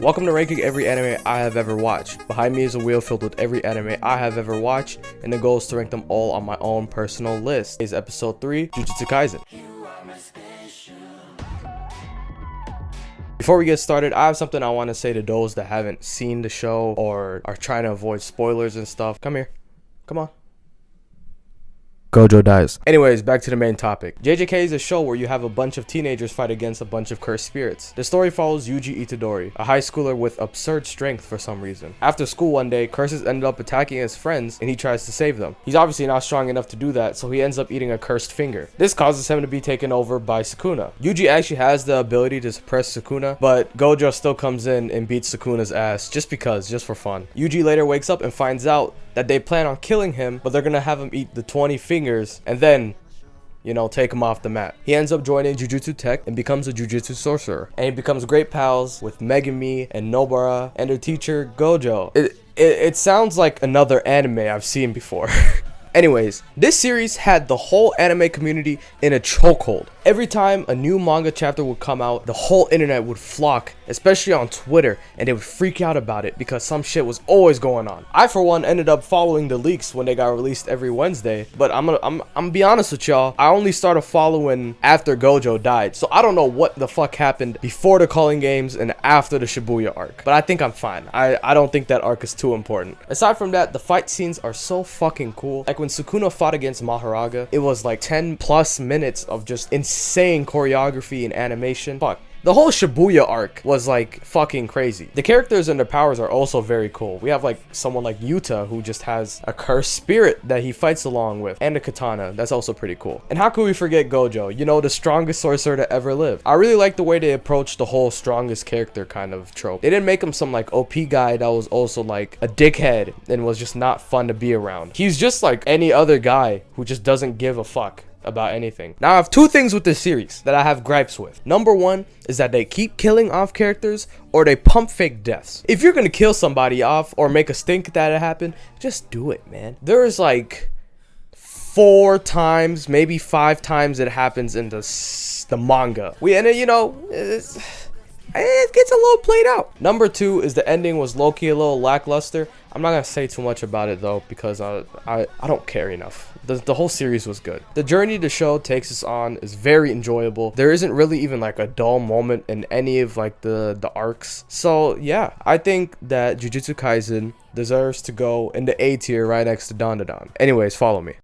Welcome to ranking every anime I have ever watched. Behind me is a wheel filled with every anime I have ever watched, and the goal is to rank them all on my own personal list. Today's episode 3, Jujutsu Kaisen. Before we get started, I have something I want to say to those that haven't seen the show or are trying to avoid spoilers and stuff. Come here. Come on. Gojo dies. Anyways, back to the main topic. JJK is a show where you have a bunch of teenagers fight against a bunch of cursed spirits. The story follows Yuji Itadori, a high schooler with absurd strength for some reason. After school one day, curses ended up attacking his friends and he tries to save them. He's obviously not strong enough to do that, so he ends up eating a cursed finger. This causes him to be taken over by Sukuna. Yuji actually has the ability to suppress Sukuna, but Gojo still comes in and beats Sukuna's ass just for fun. Yuji later wakes up and finds out that they plan on killing him, but they're gonna have him eat the 20 fingers and then, take him off the mat. He ends up joining Jujutsu Tech and becomes a Jujutsu sorcerer. And he becomes great pals with Megumi and Nobara and their teacher Gojo. It sounds like another anime I've seen before. Anyways, this series had the whole anime community in a chokehold. Every time a new manga chapter would come out, the whole internet would flock, especially on Twitter, and they would freak out about it because some shit was always going on. I, for one, ended up following the leaks when they got released every Wednesday, but I'm gonna be honest with y'all, I only started following after Gojo died, so I don't know what the fuck happened before the Calling Games and after the Shibuya arc, but I think I'm fine. I don't think that arc is too important. Aside from that, the fight scenes are so fucking cool. Like when Sukuna fought against Maharaga, it was like 10 plus minutes of just insane choreography and animation. Fuck. The whole Shibuya arc was like fucking crazy. The characters and their powers are also very cool. We have like someone like Yuta who just has a cursed spirit that he fights along with, and a katana. That's also pretty cool. And how could we forget Gojo, the strongest sorcerer to ever live? I really like the way they approached the whole strongest character kind of trope. They didn't make him some like OP guy that was also like a dickhead and was just not fun to be around. He's just like any other guy who just doesn't give a fuck about anything. Now I have two things with this series that I have gripes with. Number one is that they keep killing off characters or they pump fake deaths. If you're gonna kill somebody off or make us think that it happened, just do it, man. There's like 4 times, maybe 5 times it happens in the manga. It gets a little played out. Number 2 is the ending was low-key a little lackluster. I'm not gonna say too much about it though because I don't care enough. The whole series was good. The journey the show takes us on is very enjoyable. There isn't really even like a dull moment in any of like the arcs. So yeah, I think that Jujutsu Kaisen deserves to go in the A tier right next to Dandadan. Anyways, follow me.